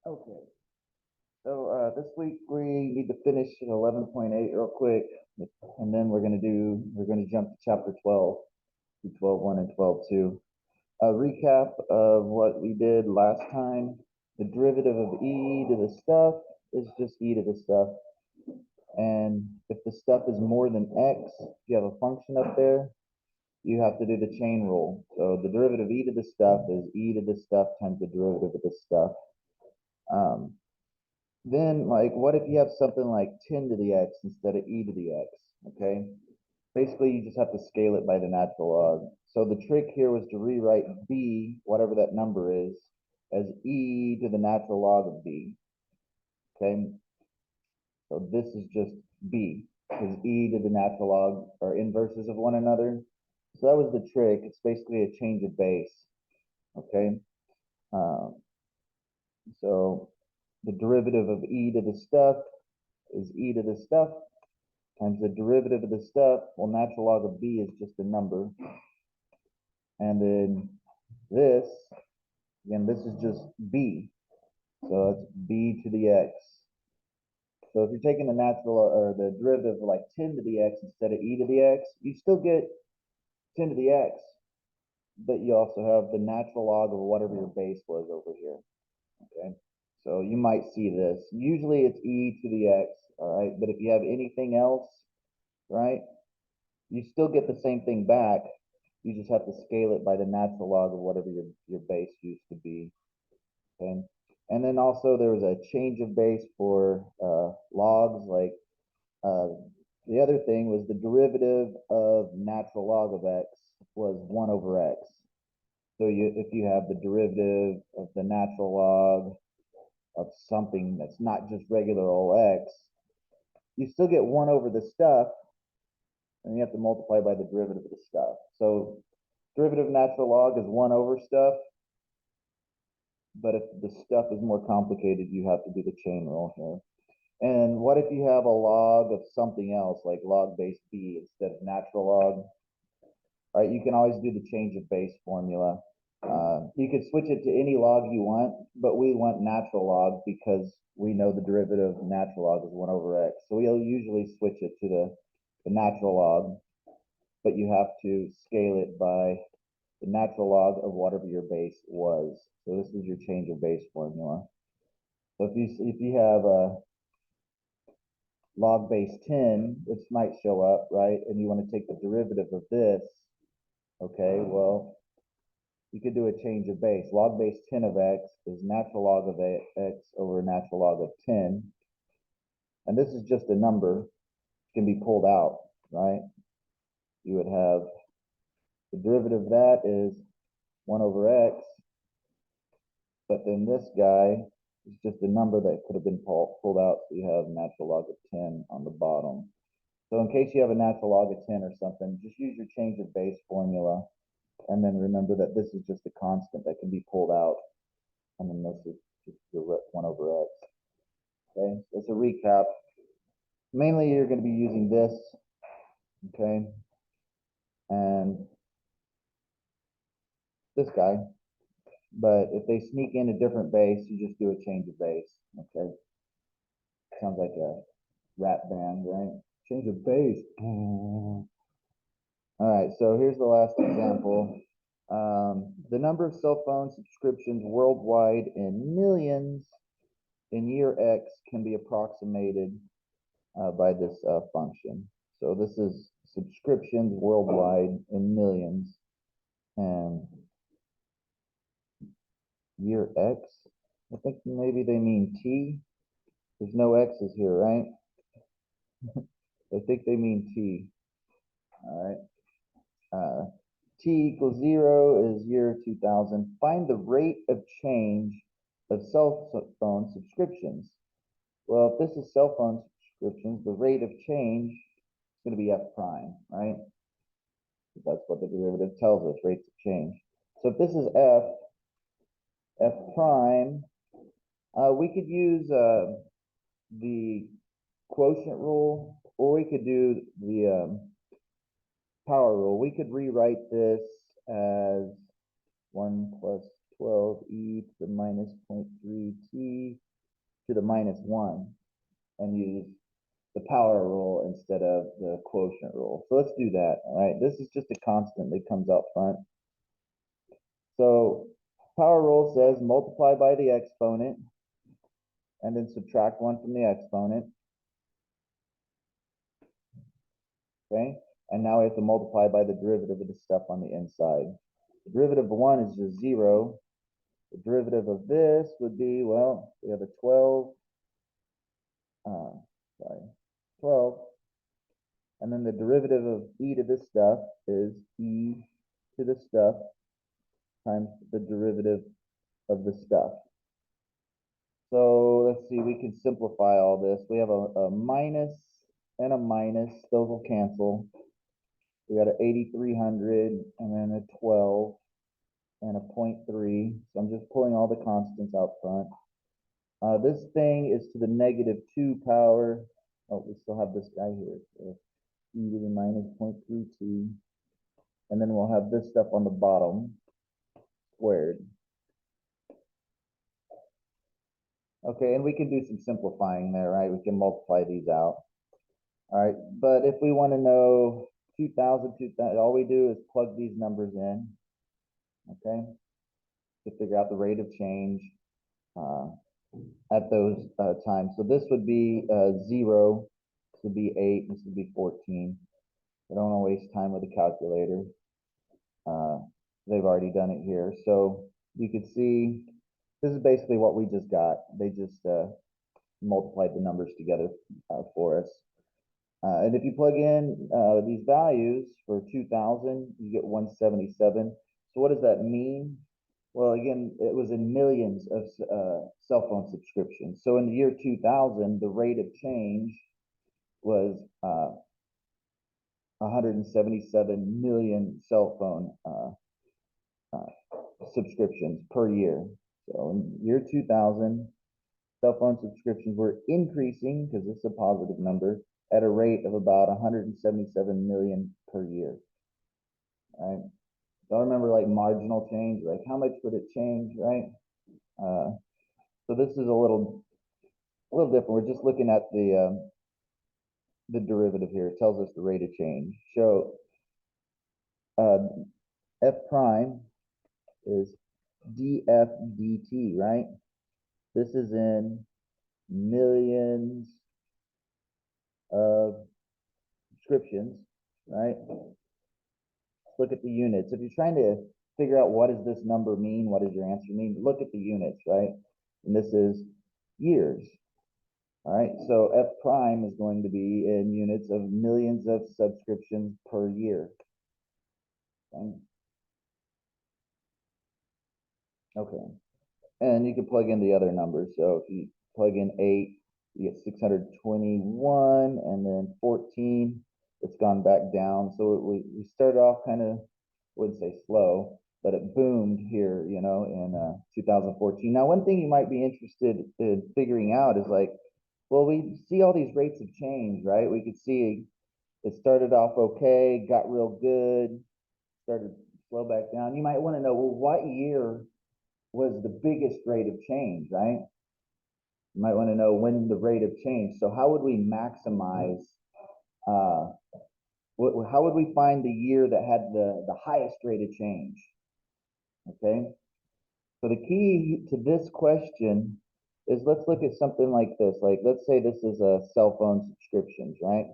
Okay. So this week we need to finish 11.8 real quick, and then we're gonna jump to chapter 12, to 12.1 and 12.2. A recap of what we did last time. The derivative of e to the stuff is just e to the stuff. And if the stuff is more than x, if you have a function up there, you have to do the chain rule. So the derivative of e to the stuff is e to the stuff times the derivative of the stuff. Then, like, what if you have something like 10 to the x instead of e to the x, okay? Basically, you just have to scale it by the natural log. So the trick here was to rewrite b, whatever that number is, as e to the natural log of b, okay? So this is just b, because e to the natural log are inverses of one another. So that was the trick. It's basically a change of base, okay? Um, so the derivative of e to the stuff is e to the stuff times the derivative of the stuff. Well, natural log of b is just a number. And then this, again, this is just b. So it's b to the x. So if you're taking the natural or the derivative of like 10 to the x instead of e to the x, you still get 10 to the x, but you also have the natural log of whatever your base was over here. Okay. So you might see this. Usually it's e to the x, all right? But if you have anything else, right, you still get the same thing back. You just have to scale it by the natural log of whatever your base used to be. Okay. And then also there was a change of base for logs. Like the other thing was the derivative of natural log of x was 1 over x. So if you have the derivative of the natural log of something that's not just regular old x, you still get 1 over the stuff, and you have to multiply by the derivative of the stuff. So derivative of natural log is 1 over stuff, but if the stuff is more complicated, you have to do the chain rule here. And what if you have a log of something else, like log base b instead of natural log? All right, you can always do the change of base formula. You could switch it to any log you want, but we want natural log because we know the derivative of natural log is 1 over x. So we'll usually switch it to the natural log, but you have to scale it by the natural log of whatever your base was. So this is your change of base formula. So if you have a log base 10, which might show up, right? And you want to take the derivative of this, okay, well, you could do a change of base. Log base 10 of x is natural log of x over natural log of 10. And this is just a number. It can be pulled out, right? You would have the derivative of that is 1 over x, but then this guy is just a number that could have been pulled out, so you have natural log of 10 on the bottom. So in case you have a natural log of 10 or something, just use your change of base formula, and then remember that this is just a constant that can be pulled out, and then this is just the 1 over x. Okay, so it's a recap. Mainly you're going to be using this, okay, and this guy. But if they sneak in a different base, you just do a change of base, okay? Sounds like a rap band, right? Change of base. All right, so here's the last example. The number of cell phone subscriptions worldwide in millions in year X can be approximated by this function. So this is subscriptions worldwide in millions, and year X, I think maybe they mean T. There's no X's here, right? I think they mean T. All right. T equals 0 is year 2000. Find the rate of change of cell phone subscriptions. Well, if this is cell phone subscriptions, the rate of change is going to be f prime, right? That's what the derivative tells us, rates of change. So if this is f prime, we could use the quotient rule, or we could do the power rule. We could rewrite this as 1 plus 12e to the minus 0.3t to the minus 1, and use the power rule instead of the quotient rule. So let's do that, all right? This is just a constant that comes out front. So power rule says multiply by the exponent and then subtract 1 from the exponent. Okay, and now we have to multiply by the derivative of the stuff on the inside. The derivative of 1 is just 0. The derivative of this would be, well, we have a 12, 12. And then the derivative of e to this stuff is e to the stuff times the derivative of the stuff. So let's see, we can simplify all this. We have a minus and a minus, those will cancel. We got an 8,300 and then a 12 and a 0.3. So I'm just pulling all the constants out front. This thing is to the -2 power. Oh, we still have this guy here. So e to the minus 0.32. And then we'll have this stuff on the bottom squared. Okay, and we can do some simplifying there, right? We can multiply these out. All right, but if we want to know 2,000, all we do is plug these numbers in, okay, to figure out the rate of change at those times. So this would be 0, this would be 8, this would be 14. I don't want to waste time with a calculator. They've already done it here. So you could see this is basically what we just got. They just multiplied the numbers together for us. And if you plug in these values for 2000, you get 177. So what does that mean? Well, again, it was in millions of cell phone subscriptions. So in the year 2000, the rate of change was 177 million cell phone subscriptions per year. So in year 2000, cell phone subscriptions were increasing, because it's a positive number, at a rate of about 177 million per year. All right. So I remember like marginal change, like how much would it change, right? So this is a little different. We're just looking at the derivative here. It tells us the rate of change. So f prime is df dt, right? This is in millions of subscriptions, right? Let's look at the units. If you're trying to figure out what does this number mean, what does your answer mean, look at the units, right? And this is years. All right, so f prime is going to be in units of millions of subscriptions per year. Okay, and you can plug in the other numbers. So if you plug in 8, you get 621, and then 14, it's gone back down. So we started off kind of, wouldn't say slow, but it boomed here, you know, in 2014. Now, one thing you might be interested in figuring out is like, well, we see all these rates of change, right? We could see it started off okay, got real good, started slow back down. You might want to know, well, what year was the biggest rate of change, right? You might want to know when the rate of change. So how would we maximize, how would we find the year that had the highest rate of change? Okay. So the key to this question is, let's look at something like this. Like, let's say this is a cell phone subscriptions, right?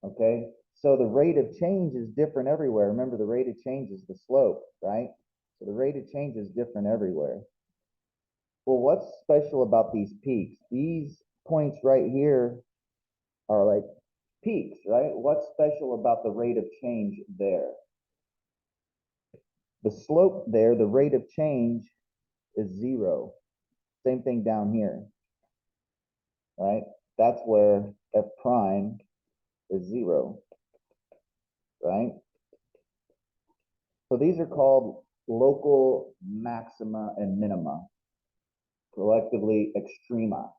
Okay. So the rate of change is different everywhere. Remember, the rate of change is the slope, right? So the rate of change is different everywhere. Well, what's special about these peaks? These points right here are like peaks, right? What's special about the rate of change there? The slope there, the rate of change is 0. Same thing down here, right? That's where f prime is 0, right? So these are called local maxima and minima, collectively extrema.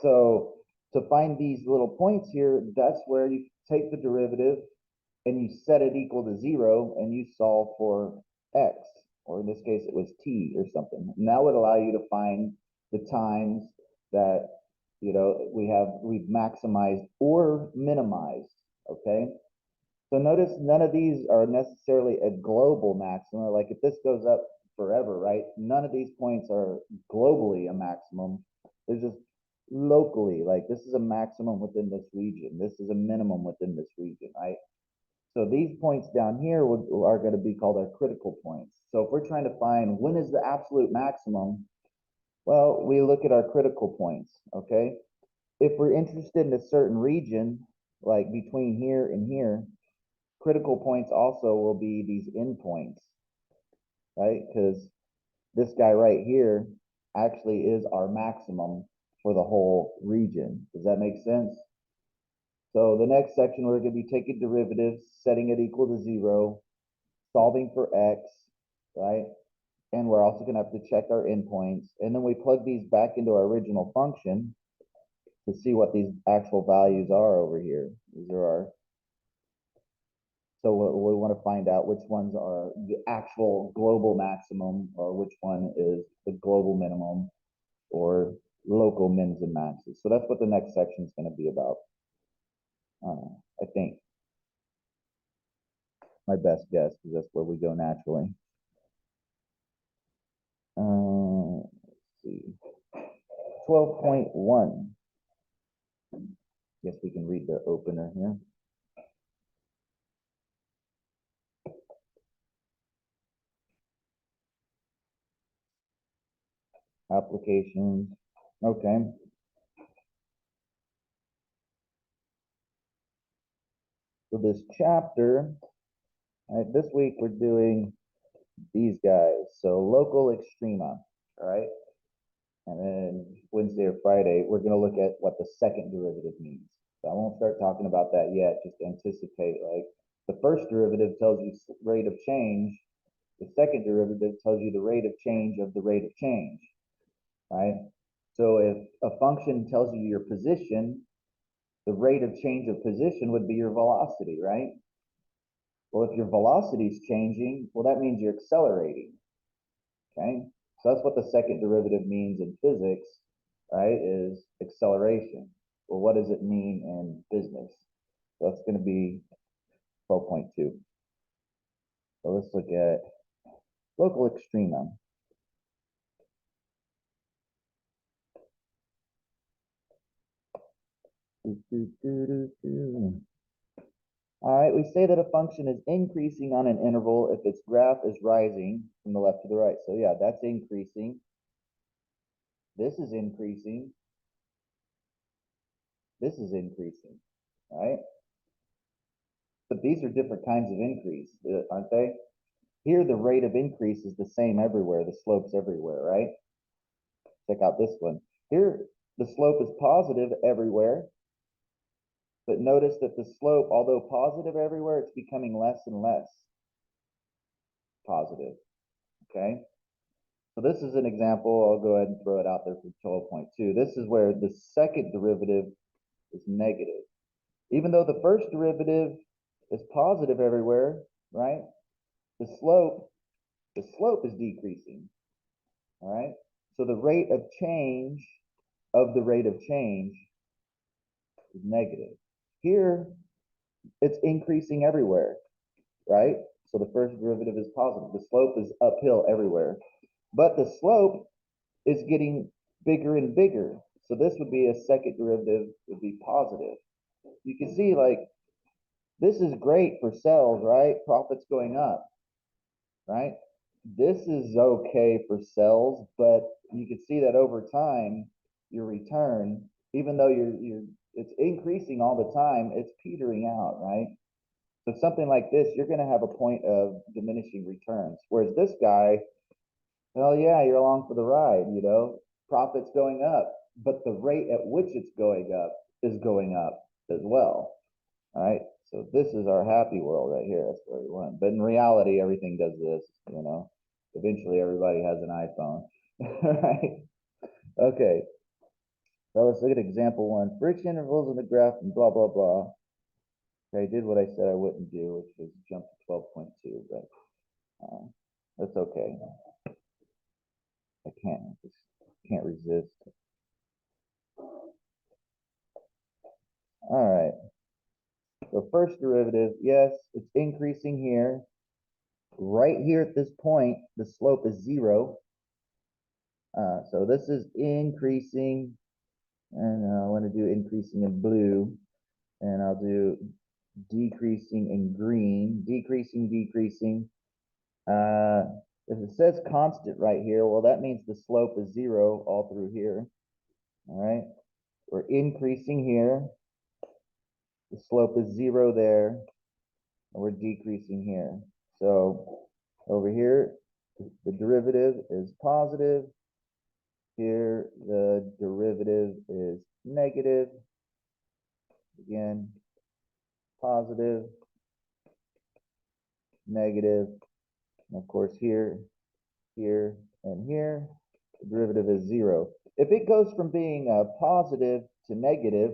So to find these little points here, that's where you take the derivative and you set it equal to 0 and you solve for x, or in this case it was t or something. And that would allow you to find the times that we've maximized or minimized. Okay, so notice none of these are necessarily a global maxima. Like if this goes up forever, right? None of these points are globally a maximum. They're just locally, like this is a maximum within this region. This is a minimum within this region, right? So these points down here are going to be called our critical points. So if we're trying to find when is the absolute maximum, well, we look at our critical points, okay? If we're interested in a certain region, like between here and here, critical points also will be these endpoints, right? Because this guy right here actually is our maximum for the whole region. Does that make sense? So the next section, we're going to be taking derivatives, setting it equal to 0, solving for x, right? And we're also going to have to check our endpoints. And then we plug these back into our original function to see what these actual values are over here. These are our, so we want to find out which ones are the actual global maximum or which one is the global minimum or local mins and maxes. So that's what the next section is going to be about. I think. My best guess, because that's where we go naturally. Let's see. 12.1. Guess we can read the opener here. Applications. Okay. So this chapter, right, this week we're doing these guys. So local extrema, all right? And then Wednesday or Friday, we're going to look at what the second derivative means. So I won't start talking about that yet, just anticipate. Like the first derivative tells you rate of change. The second derivative tells you the rate of change of the rate of change, right? So if a function tells you your position, the rate of change of position would be your velocity, right? Well, if your velocity is changing, well, that means you're accelerating, okay? So that's what the second derivative means in physics, right, is acceleration. Well, what does it mean in business? So that's going to be 12.2. So let's look at local extrema. All right, we say that a function is increasing on an interval if its graph is rising from the left to the right. So yeah, that's increasing. This is increasing. This is increasing, right? But these are different kinds of increase, aren't they? Here, the rate of increase is the same everywhere. The slope's everywhere, right? Check out this one. Here, the slope is positive everywhere. But notice that the slope, although positive everywhere, it's becoming less and less positive, okay? So this is an example. I'll go ahead and throw it out there for 12.2. This is where the second derivative is negative. Even though the first derivative is positive everywhere, right? The slope is decreasing, all right? So the rate of change of the rate of change is negative. Here, it's increasing everywhere, right? So the first derivative is positive. The slope is uphill everywhere. But the slope is getting bigger and bigger. So this would be a second derivative, would be positive. You can see like, this is great for sales, right? Profits going up, right? This is okay for sales, but you can see that over time, your return, even though it's increasing all the time, it's petering out, right? So something like this, you're going to have a point of diminishing returns. Whereas this guy, well, yeah, you're along for the ride, profits going up, but the rate at which it's going up is going up as well. All right. So this is our happy world right here. That's where we want. But in reality, everything does this, you know. Eventually, everybody has an iPhone, right? Okay. So let's look at example one. For each intervals in the graph and blah, blah, blah. Okay, I did what I said I wouldn't do, which was jump to 12.2, but that's okay. I just can't resist. All right. So first derivative, yes, it's increasing here. Right here at this point, the slope is 0. So this is increasing, and I want to do increasing in blue, and I'll do decreasing in green, decreasing, decreasing. If it says constant right here, well, that means the slope is 0 all through here. All right, we're increasing here. The slope is 0 there, and we're decreasing here. So over here, the derivative is positive. Here, the derivative is negative. Again, positive, negative, and of course here, here, and here, the derivative is 0. If it goes from being a positive to negative,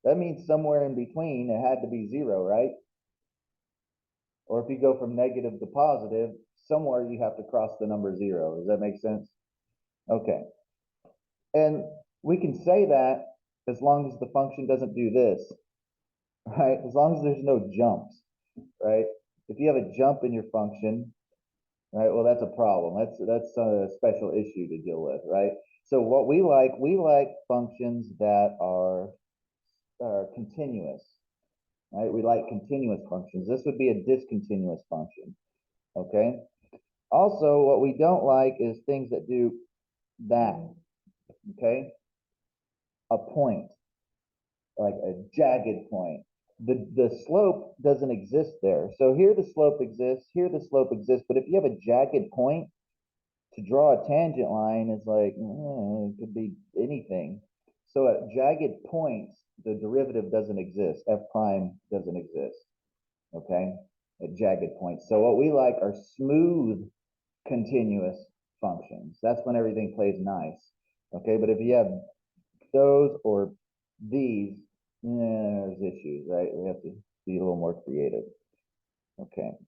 that means somewhere in between it had to be 0, right? Or if you go from negative to positive, somewhere you have to cross the number 0. Does that make sense? Okay. And we can say that as long as the function doesn't do this, right? As long as there's no jumps, right? If you have a jump in your function, right? Well, that's a problem. That's a special issue to deal with, right? So what we like functions that are continuous, right? We like continuous functions. This would be a discontinuous function, okay? Also, what we don't like is things that do that, okay? A point, like a jagged point. The slope doesn't exist there. So here the slope exists, here the slope exists, but if you have a jagged point, to draw a tangent line is like, it could be anything. So at jagged points, the derivative doesn't exist. F prime doesn't exist, okay? At jagged points. So what we like are smooth, continuous functions. That's when everything plays nice, okay? But if you have those or these, there's issues, right? We have to be a little more creative, okay?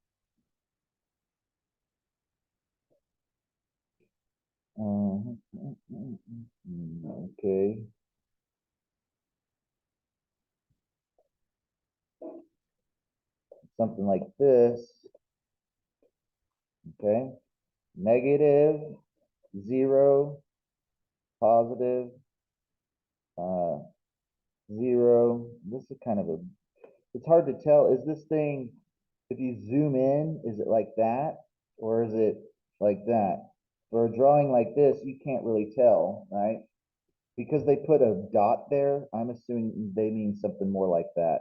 Okay. Something like this, okay? Negative, 0, positive, 0. This is kind of it's hard to tell. Is this thing, if you zoom in, is it like that? Or is it like that? For a drawing like this, you can't really tell, right? Because they put a dot there, I'm assuming they mean something more like that,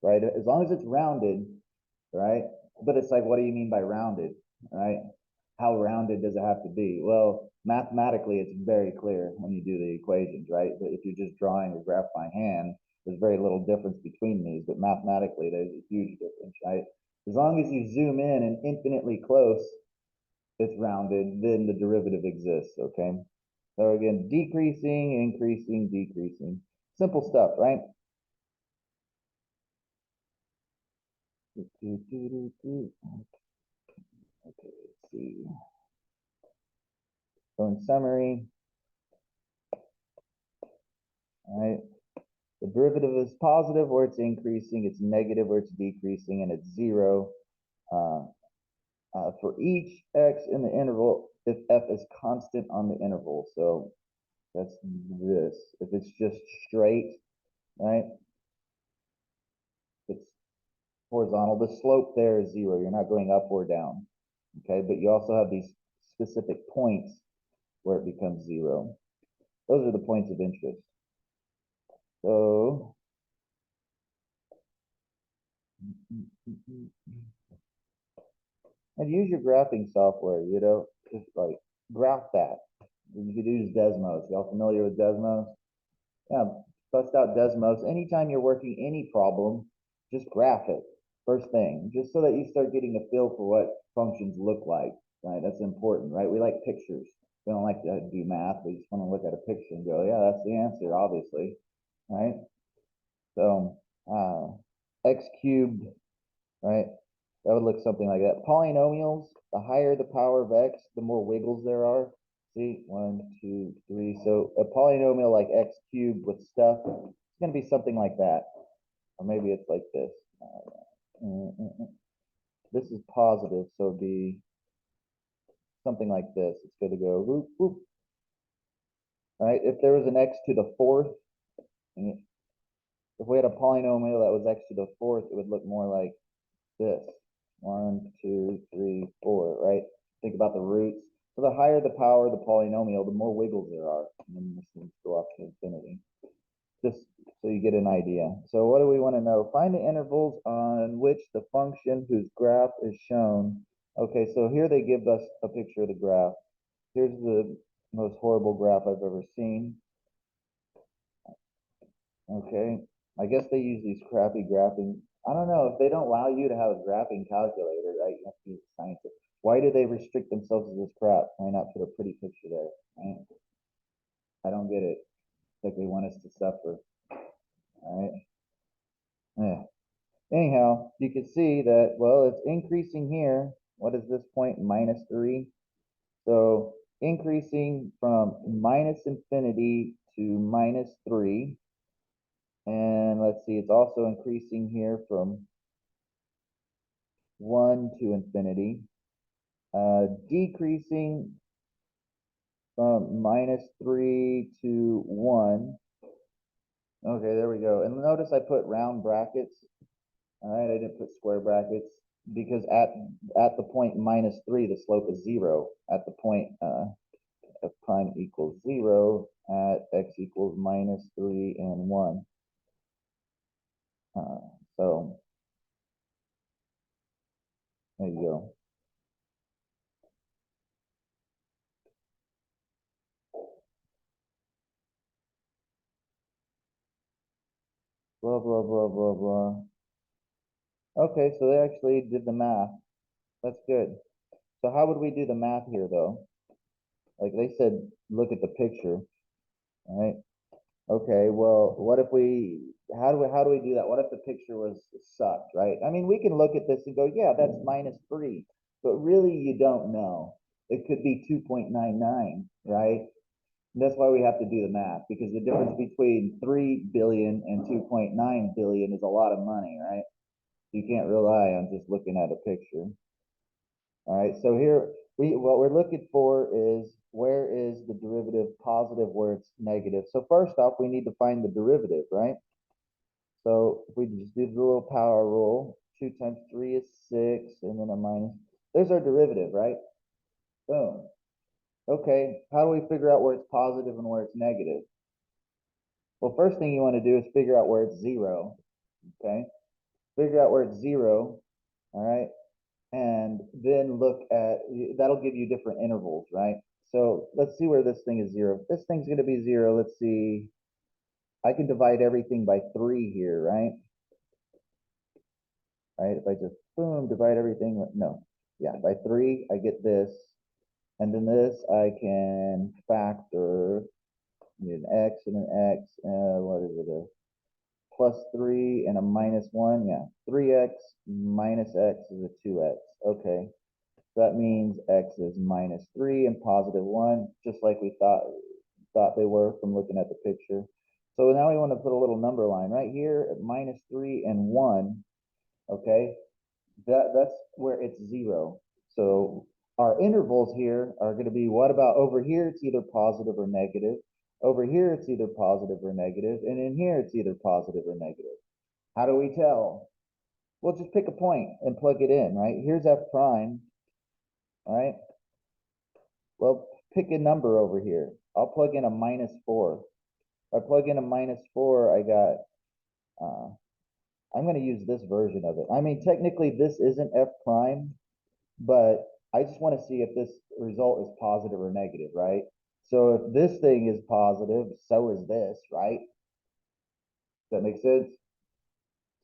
right? As long as it's rounded, right? But it's like, what do you mean by rounded, right? How rounded does it have to be? Well, mathematically, it's very clear when you do the equations, right? But if you're just drawing a graph by hand, there's very little difference between these, but mathematically, there's a huge difference, right? As long as you zoom in and infinitely close, it's rounded, then the derivative exists, okay? So again, decreasing, increasing, decreasing. Simple stuff, right? Okay, let's see. So in summary, all right, the derivative is positive where it's increasing, it's negative where it's decreasing, and it's 0 for each x in the interval if f is constant on the interval. So that's this. If it's just straight, right, it's horizontal. The slope there is 0. You're not going up or down, okay? But you also have these specific points where it becomes 0. Those are the points of interest. So and use your graphing software, you know, just like graph that. You could use Desmos. Y'all familiar with Desmos? Yeah, bust out Desmos. Anytime you're working any problem, just graph it. First thing, just so that you start getting a feel for what functions look like, right? That's important, right? We like pictures. We don't like to do math. We just want to look at a picture and go, yeah, that's the answer, obviously, right? So x cubed, right? That would look something like that. Polynomials, the higher the power of x, the more wiggles there are. See, 1, 2, 3. So a polynomial like x cubed with stuff, it's going to be something like that. Or maybe it's like this. This is positive, so it'd be something like this. It's going to go whoop, whoop. All right, if there was an x to the fourth, if we had a polynomial that was x to the fourth, it would look more like this. 1, 2, 3, 4, right? Think about the roots. So the higher the power of the polynomial, the more wiggles there are. And then this things go up to infinity. Just so you get an idea. So what do we want to know? Find the intervals on which the function whose graph is shown. Okay, so here they give us a picture of the graph. Here's the most horrible graph I've ever seen. Okay, I guess they use these crappy graphing. I don't know if they don't allow you to have a graphing calculator, right? You have to use a scientist. Why do they restrict themselves to this crap? Why not put a pretty picture there? Right? I don't get it. It's like they want us to suffer. All right. Yeah. Anyhow, you can see that, well, it's increasing here. What is this point? -3. So increasing from minus infinity to -3. And let's see, it's also increasing here from 1 to infinity. Decreasing from -3 to 1. Okay, there we go. And notice I put round brackets. All right, I didn't put square brackets because at the point -3, the slope is 0. At the point f prime equals 0 at x equals -3 and 1. So there you go. Blah, blah, blah, blah, blah. Okay, so they actually did the math. That's good. So how would we do the math here, though? Like they said, look at the picture, all right? Okay, well, what if how do we do that? What if the picture was sucked, right? I mean, we can look at this and go, yeah, that's -3, but really you don't know. It could be 2.99, right? And that's why we have to do the math, because the difference between 3 billion and 2.9 billion is a lot of money, right? You can't rely on just looking at a picture. All right, so here what we're looking for is where is the derivative positive, where it's negative. So first off, we need to find the derivative, right? So if we just do the little power rule, 2 times 3 is 6, and then a minus. There's our derivative, right? Boom. Okay, how do we figure out where it's positive and where it's negative? Well, first thing you want to do is figure out where it's 0, okay? Figure out where it's 0, all right? And then look at, that'll give you different intervals, right? So let's see where this thing is 0. This thing's going to be 0. Let's see. I can divide everything by 3 here, right? Right? If I just, boom, divide everything, no. Yeah, by 3, I get this. And then this, I can factor an x and an x. What is it? A +3 and a -1. Yeah, 3x minus x is a 2x. Okay. That means x is -3 and +1, just like we thought they were from looking at the picture. So now we want to put a little number line right here at -3 and 1. Okay, that's where it's 0. So our intervals here are going to be, what about over here? It's either positive or negative. Over here, it's either positive or negative. And in here, it's either positive or negative. How do we tell? Well, just pick a point and plug it in, right? Here's f prime, all right? Well, pick a number over here. I'll plug in a -4. If I plug in a -4, I got, I'm going to use this version of it. I mean, technically this isn't f prime, but I just want to see if this result is positive or negative, right? So if this thing is positive, so is this, right? Does that make sense?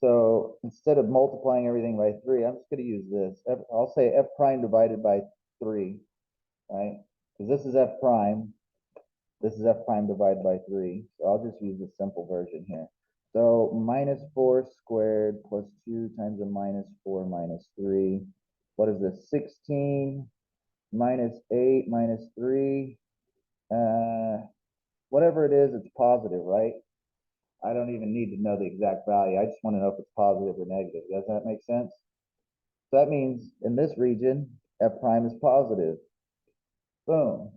So instead of multiplying everything by 3, I'm just going to use this. I'll say f prime divided by 3, right? Because this is f prime. This is f prime divided by 3. So I'll just use the simple version here. So minus 4 squared plus 2 times a minus 4 minus 3. What is this? 16 minus 8 minus 3. Whatever it is, it's positive, right? I don't even need to know the exact value. I just want to know if it's positive or negative. Does that make sense? So that means in this region, f prime is positive. Boom,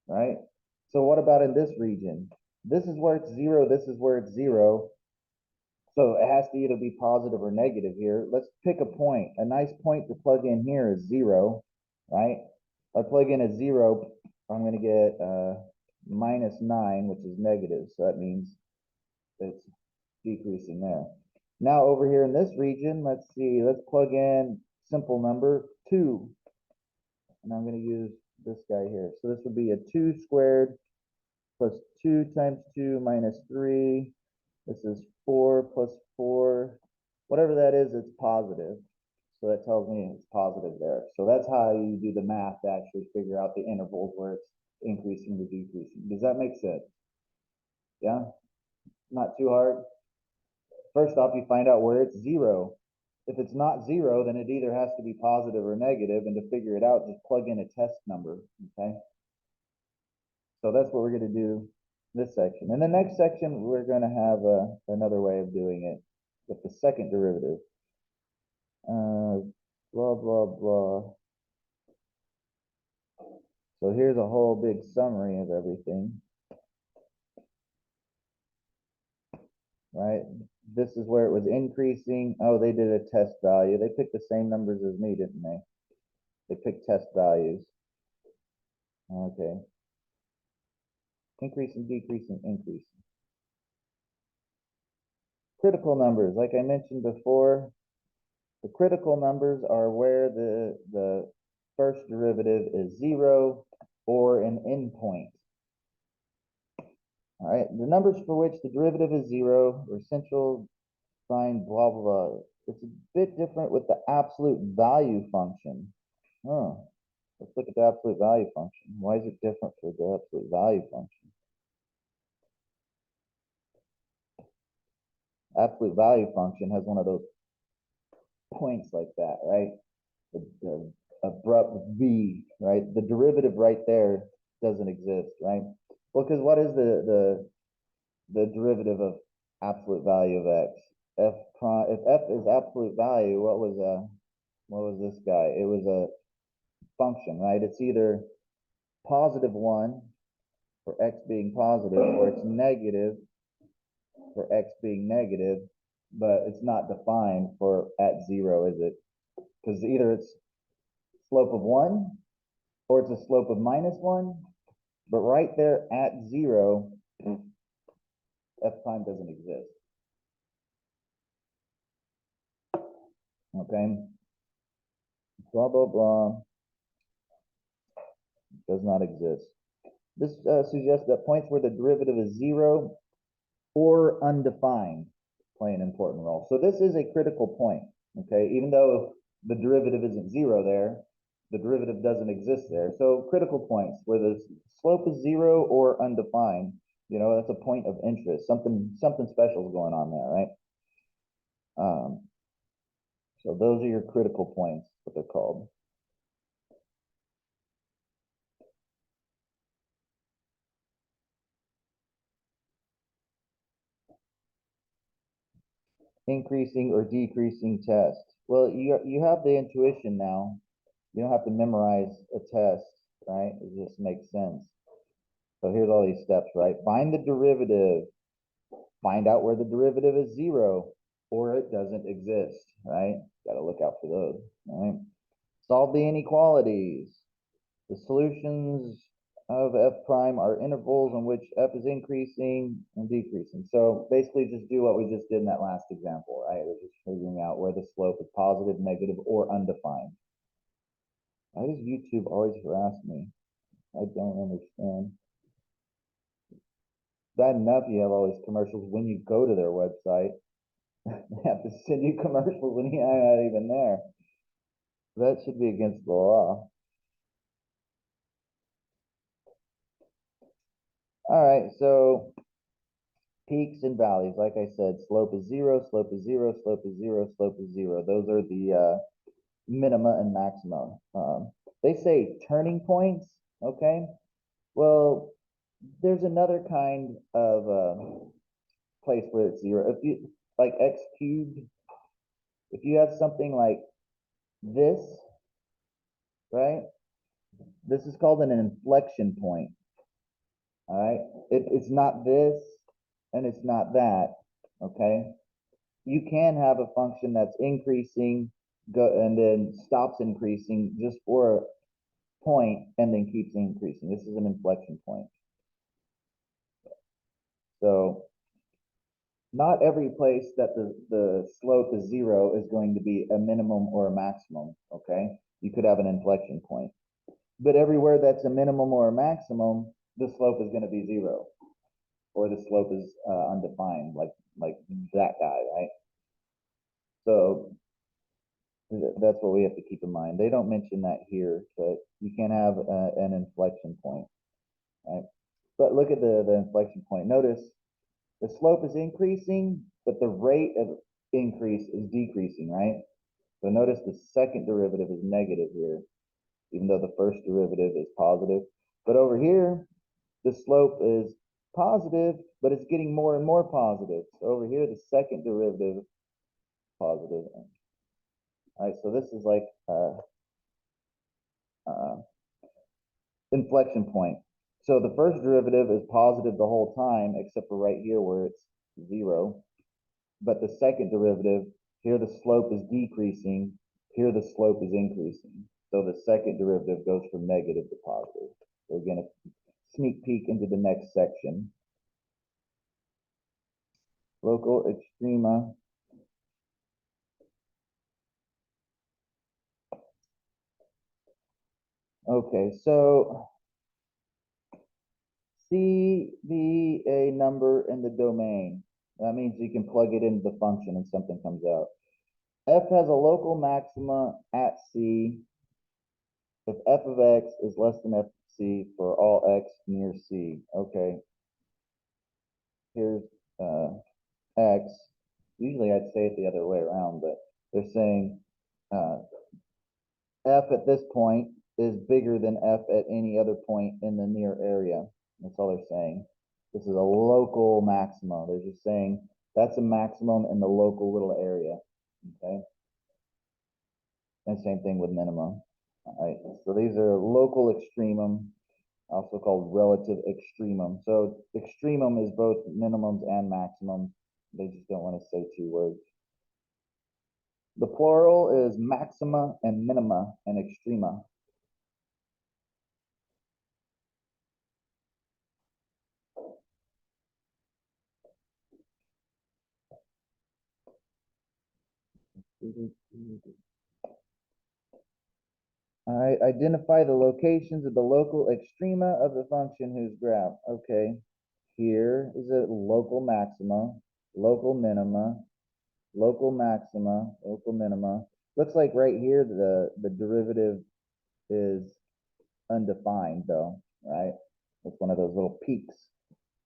right? So what about in this region? This is where it's 0. This is where it's 0. So it has to either be positive or negative here. Let's pick a point. A nice point to plug in here is 0, right? If I plug in a 0, I'm going to get minus 9, which is negative. So that means it's decreasing there. Now over here in this region, let's see, let's plug in simple number 2. And I'm going to use this guy here. So this would be a 2 squared plus 2 times 2 minus 3. This is 4 plus 4. Whatever that is, it's positive. So that tells me it's positive there. So that's how you do the math to actually figure out the intervals where it's increasing or decreasing. Does that make sense? Yeah? Not too hard? First off, you find out where it's 0. If it's not 0, then it either has to be positive or negative, and to figure it out, just plug in a test number, okay? So that's what we're going to do this section. In the next section, we're going to have another way of doing it with the second derivative. Blah, blah, blah. So here's a whole big summary of everything. Right? This is where it was increasing. Oh, they did a test value. They picked the same numbers as me, didn't they? They picked test values. Okay. Increasing, decreasing, increasing. Critical numbers, like I mentioned before, the critical numbers are where the first derivative is 0 or an endpoint. All right, the numbers for which the derivative is 0 or central sign, blah, blah, blah. It's a bit different with the absolute value function. Oh, let's look at the absolute value function. Why is it different for the absolute value function? Absolute value function has one of those points like that, right? The abrupt V, right? The derivative right there doesn't exist, right? Well, because what is the derivative of absolute value of x? F prime. If f is absolute value, what was this guy? It was a function, right? It's either positive 1 for x being positive, or it's negative for x being negative, but it's not defined for at 0, is it? Because either it's slope of 1 or it's a slope of minus 1, but right there at 0, f prime doesn't exist. Okay? Blah, blah, blah. Does not exist. This suggests that points where the derivative is 0 or undefined play an important role. So this is a critical point, okay? Even though the derivative isn't 0 there, the derivative doesn't exist there. So critical points where the slope is 0 or undefined, you know, that's a point of interest. Something special is going on there, right? So those are your critical points, what they're called. Increasing or decreasing test. Well, you have the intuition now. You don't have to memorize a test, right? It just makes sense. So here's all these steps, right? Find the derivative. Find out where the derivative is 0 or it doesn't exist, right? Got to look out for those, right? Solve the inequalities. The solutions of f prime are intervals in which f is increasing and decreasing. So basically just do what we just did in that last example, right? We're just figuring out where the slope is positive, negative, or undefined. Why does YouTube always harass me? I don't understand. Bad enough you have all these commercials when you go to their website. They have to send you commercials when you're not even there. That should be against the law. All right, so peaks and valleys, like I said, slope is zero, slope is zero, slope is zero, slope is zero. Those are the minima and maxima. They say turning points, okay? Well, there's another kind of place where it's zero. If you, like x cubed, if you have something like this, right? This is called an inflection point, all right? It's not this and it's not that, okay? You can have a function that's increasing and then stops increasing just for a point and then keeps increasing. This is an inflection point. So not every place that the slope is zero is going to be a minimum or a maximum, okay? You could have an inflection point. But everywhere that's a minimum or a maximum, the slope is going to be zero, or the slope is undefined, like that guy, right? So that's what we have to keep in mind. They don't mention that here, but you can have an inflection point, right? But look at the inflection point. Notice the slope is increasing, but the rate of increase is decreasing, right? So notice the second derivative is negative here, even though the first derivative is positive. But over here, the slope is positive, but it's getting more and more positive. So over here, the second derivative is positive. All right, so this is like uh, inflection point. So the first derivative is positive the whole time, except for right here where it's zero. But the second derivative, here the slope is decreasing, here the slope is increasing. So the second derivative goes from negative to positive. So again, a sneak peek into the next section. Local extrema. Okay, so C be a number in the domain. That means you can plug it into the function and something comes out. F has a local maxima at C if f of x is less than f of c for all x near C. Okay, here's x. Usually I'd say it the other way around, but they're saying uh, f at this point is bigger than f at any other point in the near area. That's all they're saying. This is a local maxima. They're just saying that's a maximum in the local little area. Okay. And same thing with minimum. All right. So these are local extremum, also called relative extremum. So extremum is both minimums and maximums. They just don't want to say two words. The plural is maxima and minima and extrema. I identify the locations of the local extrema of the function whose graph. Okay, here is a local maxima, local minima, local maxima, local minima. Looks like right here the derivative is undefined though, right? It's one of those little peaks.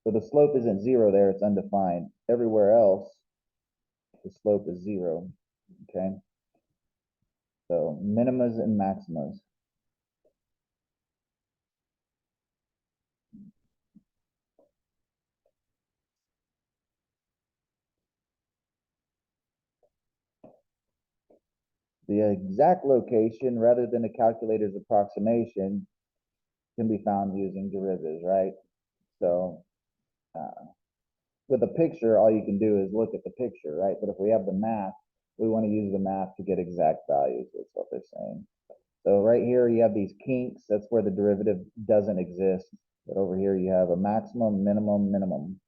So the slope isn't zero there, it's undefined. Everywhere else, the slope is zero, okay? So minimas and maximas. The exact location, rather than a calculator's approximation, can be found using derivatives, right? So with a picture, all you can do is look at the picture, right? But if we have the math, we want to use the math to get exact values. That's what they're saying. So right here, you have these kinks. That's where the derivative doesn't exist. But over here, you have a maximum, minimum, minimum.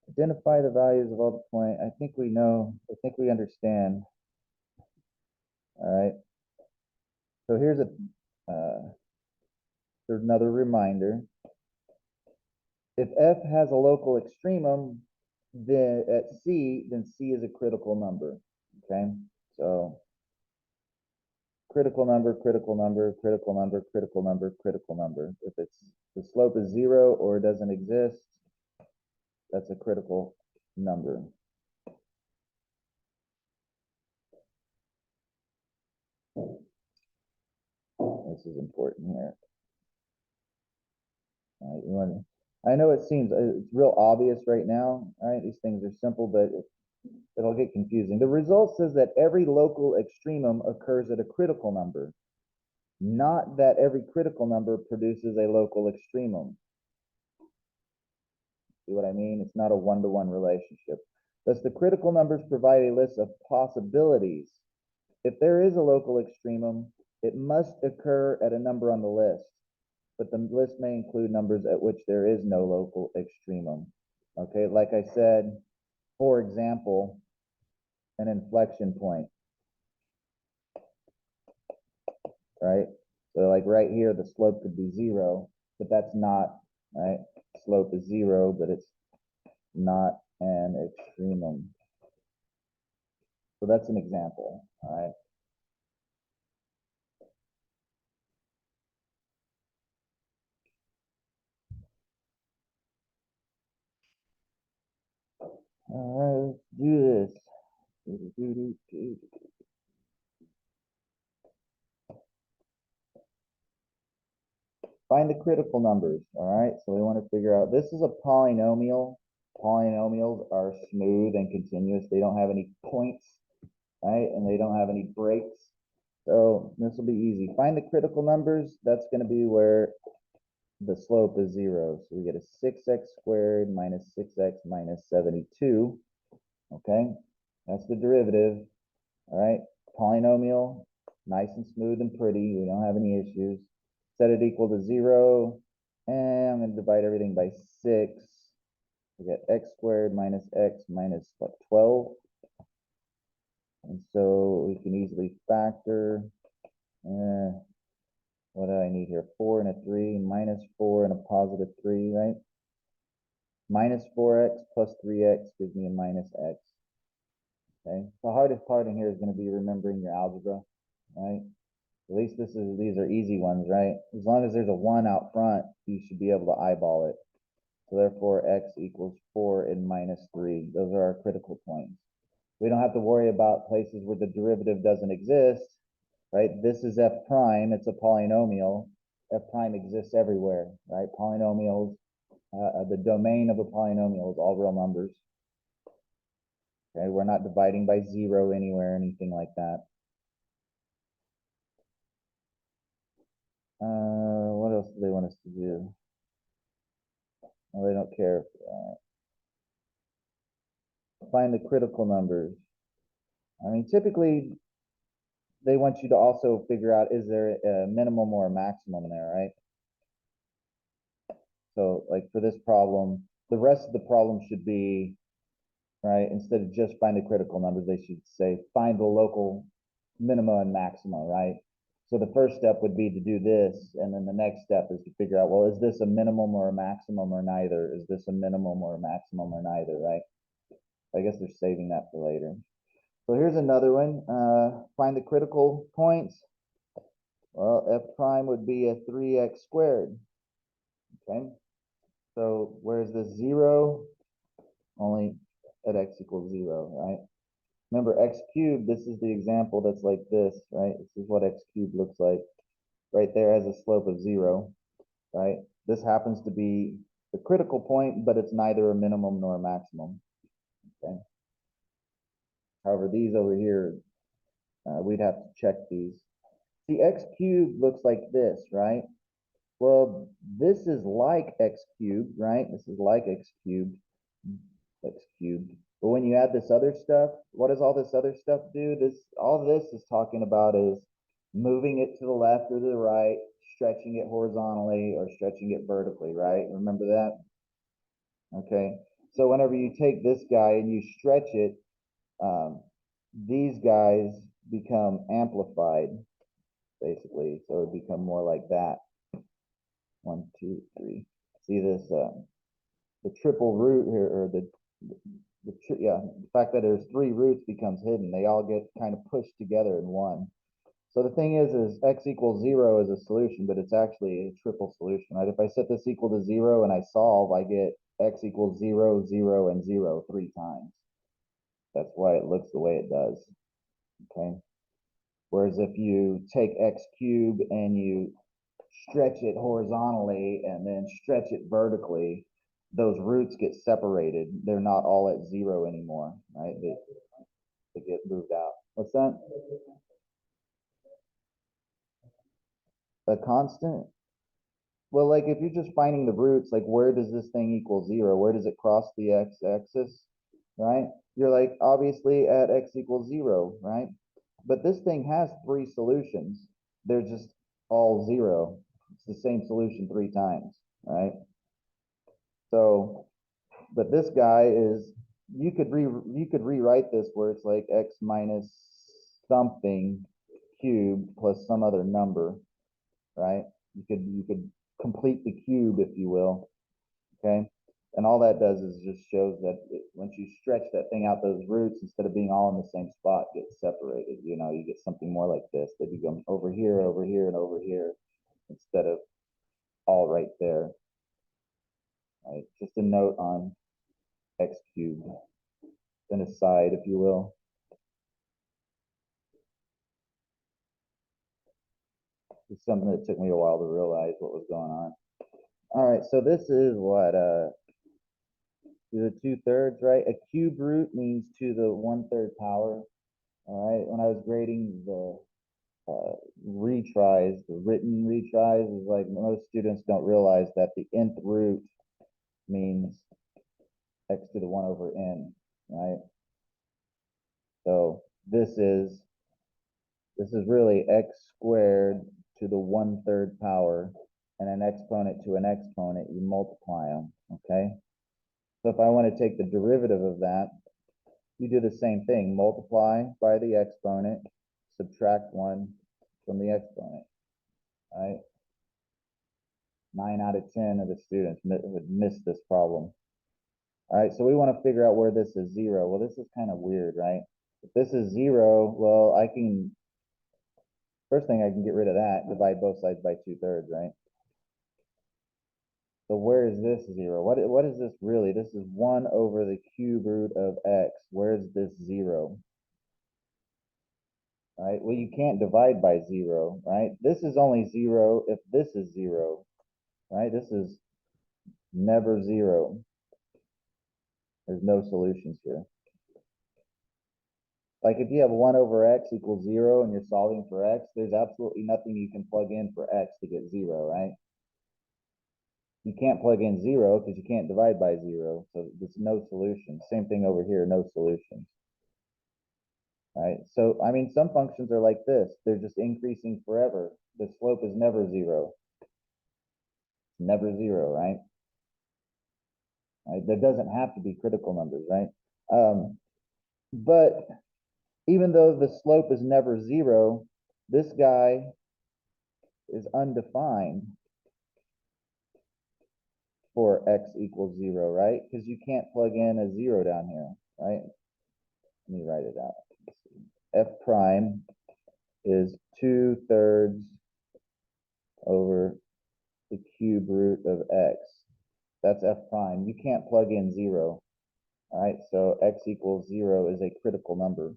Identify the values of all the point. I think we know, I think we understand. All right. So here's another reminder. If F has a local extremum, then at C, then C is a critical number. Okay, so critical number, critical number, critical number, critical number, critical number. If the slope is 0 or it doesn't exist, that's a critical number. This is important here. All right, I know it seems it's real obvious right now. All right, these things are simple, but it'll get confusing. The result says that every local extremum occurs at a critical number, not that every critical number produces a local extremum. See what I mean? It's not a one-to-one relationship. Thus, the critical numbers provide a list of possibilities. If there is a local extremum, it must occur at a number on the list, but the list may include numbers at which there is no local extremum. Okay, like I said, for example, an inflection point, right? So like right here, the slope could be 0, but that's not, right? Slope is 0, but it's not an extremum. So that's an example, all right? All right, let's do this. Find the critical numbers, all right? So we want to figure out, this is a polynomial. Polynomials are smooth and continuous. They don't have any points, right? And they don't have any breaks. So this will be easy. Find the critical numbers. That's going to be where the slope is 0. So we get a 6x squared minus 6x minus 72. Okay, that's the derivative. All right, polynomial, nice and smooth and pretty. We don't have any issues. Set it equal to 0, and I'm going to divide everything by 6. We get x squared minus x minus what, 12. And so we can easily factor. What do I need here? 4 and a 3, minus 4 and a positive 3, right? Minus 4x plus 3x gives me a minus x. Okay, the hardest part in here is going to be remembering your algebra, right? At least these are easy ones, right? As long as there's a 1 out front, you should be able to eyeball it. So therefore, x equals 4 and minus 3. Those are our critical points. We don't have to worry about places where the derivative doesn't exist, right? This is f prime. It's a polynomial. F prime exists everywhere, right? Polynomials, the domain of a polynomial is all real numbers. Okay, we're not dividing by 0 anywhere, anything like that. What else do they want us to do? Well, they don't care. Find the critical numbers. I mean, typically, they want you to also figure out, is there a minimum or a maximum there, right? So, like for this problem, the rest of the problem should be, right, instead of just find the critical numbers, they should say find the local minima and maxima, right? So the first step would be to do this, and then the next step is to figure out, well, is this a minimum or a maximum or neither? Is this a minimum or a maximum or neither, right? I guess they're saving that for later. So here's another one. Find the critical points. Well, f prime would be a 3x squared. Okay. So where's the 0? Only at x equals 0, right? Remember, x cubed, this is the example that's like this, right? This is what x cubed looks like. Right there has a slope of 0, right? This happens to be the critical point, but it's neither a minimum nor a maximum. Okay. However, these over here, we'd have to check these. The x cubed looks like this, right? Well, this is like x cubed, right? This is like x cubed. But when you add this other stuff, what does all this other stuff do? All this is talking about is moving it to the left or to the right, stretching it horizontally or stretching it vertically, right? Remember that? Okay. So whenever you take this guy and you stretch it, these guys become amplified, basically. So it become more like that. 1, 2, 3. See this? the triple root here, or the fact that there's three roots becomes hidden. They all get kind of pushed together in one. So the thing is x equals 0 is a solution, but it's actually a triple solution, right? If I set this equal to 0 and I solve, I get x equals 0, 0, and 0 3 times. That's why it looks the way it does, okay? Whereas if you take x cubed and you stretch it horizontally and then stretch it vertically, those roots get separated. They're not all at 0 anymore, right? They get moved out. What's that? A constant? Well, like if you're just finding the roots, like where does this thing equal 0? Where does it cross the x-axis, right? You're like, obviously at x equals 0, right? But this thing has three solutions. They're just all 0. It's the same solution 3 times, right? So, but this guy is, you could rewrite this where it's like x minus something cubed plus some other number, right? You could complete the cube, if you will, okay? And all that does is just shows that once you stretch that thing out, those roots, instead of being all in the same spot, get separated. You know, you get something more like this. They become over here, and over here, instead of all right there. Right? Just a note on x cubed, an aside, if you will. It's something that took me a while to realize what was going on. All right, so this is what to the 2/3, right? A cube root means to the 1/3 power. All right, when I was grading the retries, the written retries, is like most students don't realize that the nth root means x to the 1 over n, right? So this is really x squared to the 1/3 power, and an exponent to an exponent, you multiply them, okay? So if I want to take the derivative of that, you do the same thing, multiply by the exponent, subtract 1 from the exponent, right? 9 out of 10 of the students would miss this problem. All right, so we want to figure out where this is 0. Well, this is kind of weird, right? If this is 0, well, first thing I can get rid of that, divide both sides by 2/3, right? So where is this 0? What is this really? This is 1 over the cube root of x. Where's this 0? Right? Well, you can't divide by 0, right? This is only 0 if this is 0, right? This is never 0. There's no solutions here. Like if you have 1 over x equals 0 and you're solving for x, there's absolutely nothing you can plug in for x to get 0, right? You can't plug in 0 because you can't divide by 0. So there's no solution. Same thing over here, no solutions. Right? So, I mean, some functions are like this. They're just increasing forever. The slope is never 0. Never 0, right? Right? There doesn't have to be critical numbers, right? But even though the slope is never 0, this guy is undefined for x equals 0, right? Because you can't plug in a 0 down here, right? Let me write it out. F prime is 2/3 over the cube root of x. That's f prime. You can't plug in 0. All right, so x equals 0 is a critical number.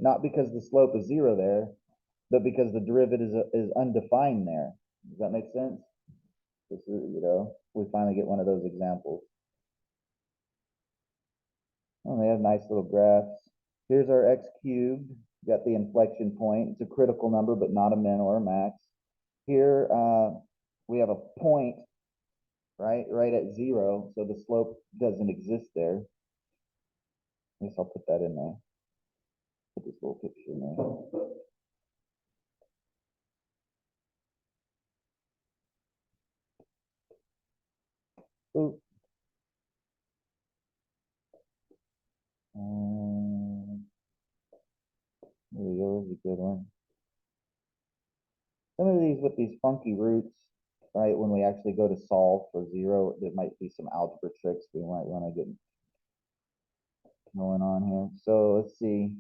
Not because the slope is 0 there, but because the derivative is undefined there. Does that make sense? This is, we finally get one of those examples. Oh, they have nice little graphs. Here's our x cubed. Got the inflection point. It's a critical number, but not a min or a max. Here, we have a point, right at 0, so the slope doesn't exist there. I guess I'll put that in there. Put this little picture in there. Ooh. There we go, this is a good one. Some of these with these funky roots, right? When we actually go to solve for zero, there might be some algebra tricks we might want to get going on here. So let's see.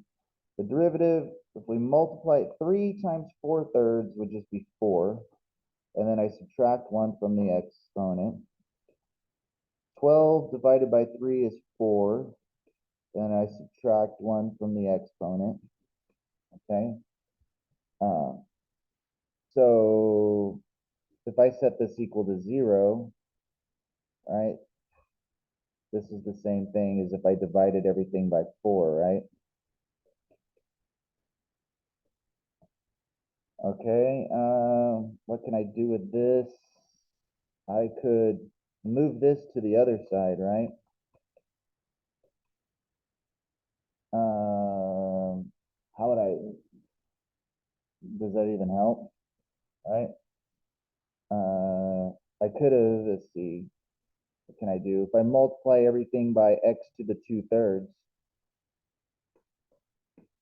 The derivative, if we multiply it 3 times 4/3 would just be 4. And then I subtract 1 from the exponent. 12 divided by 3 is 4. Then I subtract 1 from the exponent. Okay. So if I set this equal to 0, right, this is the same thing as if I divided everything by 4, right? Okay, what can I do with this? I could move this to the other side, right? How would does that even help, right? I could have, let's see, what can I do? If I multiply everything by x to the 2/3,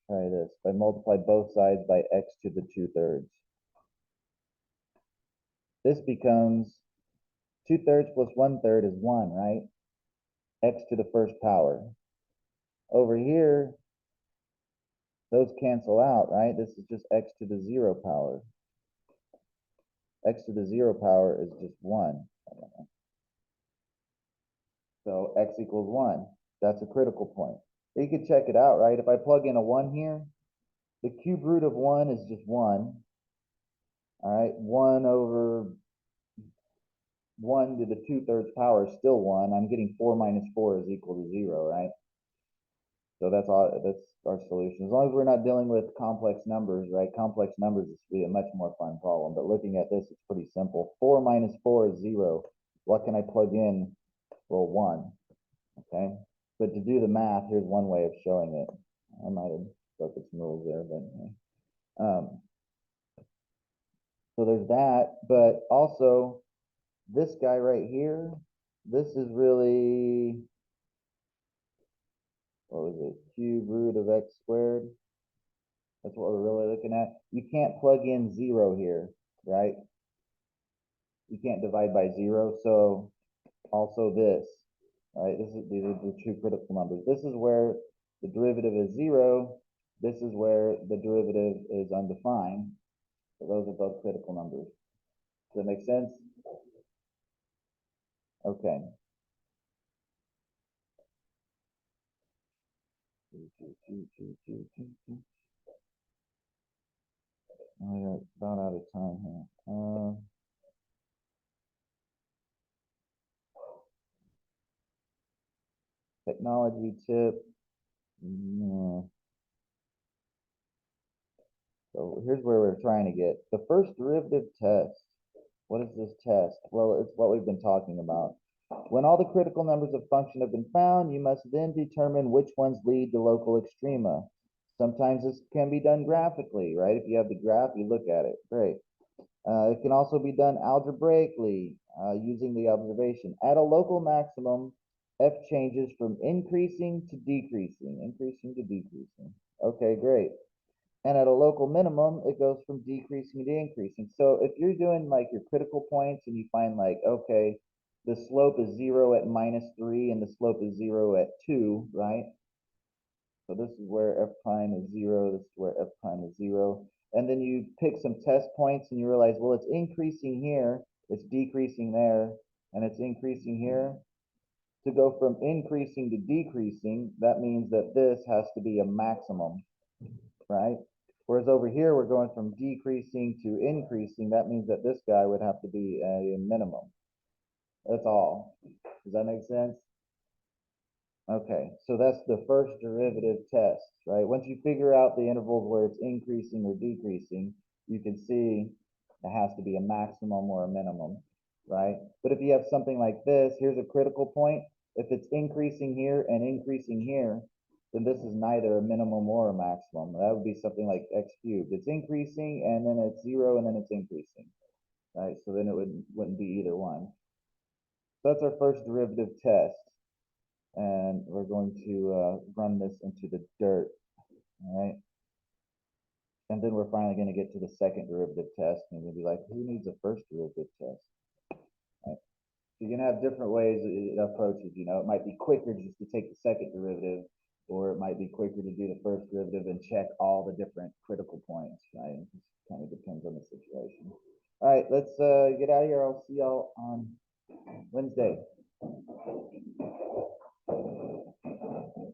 try this. If I multiply both sides by x to the 2/3, this becomes 2/3 plus 1/3 is 1, right? X to the first power. Over here, those cancel out, right? This is just x to the 0 power. X to the 0 power is just 1. So x equals 1. That's a critical point. You can check it out, right? If I plug in a 1 here, the cube root of 1 is just 1. All right, 1 over 1 to the 2/3 power is still 1. I'm getting 4 minus 4 is equal to 0, right? So that's all. That's our solution. As long as we're not dealing with complex numbers, right? Complex numbers is be a much more fun problem. But looking at this, it's pretty simple. 4 minus 4 is 0. What can I plug in? Well, 1. Okay. But to do the math, here's one way of showing it. I might have broken some rules there, but so there's that. But also, this guy right here, this is really, what was it? Cube root of x squared. That's what we're really looking at. You can't plug in 0 here, right? You can't divide by 0. So also this, right? These are the two critical numbers. This is where the derivative is 0. This is where the derivative is undefined. So those are both critical numbers. Does that make sense? Okay. We're about out of time here. Technology tip. So here's where we're trying to get. The first derivative test. What is this test? Well, it's what we've been talking about. When all the critical numbers of function have been found, you must then determine which ones lead to local extrema. Sometimes this can be done graphically, right? If you have the graph, you look at it. Great. It can also be done algebraically using the observation. At a local maximum, f changes from increasing to decreasing, increasing to decreasing. Okay, great. And at a local minimum, it goes from decreasing to increasing. So if you're doing like your critical points and you find like, okay, the slope is 0 at -3 and the slope is 0 at 2, right? So this is where f prime is 0, this is where f prime is 0. And then you pick some test points and you realize, well, it's increasing here, it's decreasing there, and it's increasing here. To go from increasing to decreasing, that means that this has to be a maximum, right? Whereas over here, we're going from decreasing to increasing. That means that this guy would have to be a minimum. That's all. Does that make sense? Okay, so that's the first derivative test, right? Once you figure out the intervals where it's increasing or decreasing, you can see it has to be a maximum or a minimum, right? But if you have something like this, here's a critical point. If it's increasing here and increasing here, then this is neither a minimum or a maximum. That would be something like x cubed. It's increasing and then it's 0 and then it's increasing, right? So then it wouldn't be either one. So that's our first derivative test. And we're going to run this into the dirt, all right? And then we're finally going to get to the second derivative test, and we'll be like, who needs a first derivative test? So you're gonna have different ways it approaches, you know, it might be quicker just to take the second derivative, or it might be quicker to do the first derivative and check all the different critical points, right? It just kind of depends on the situation. All right, let's get out of here. I'll see y'all on Wednesday.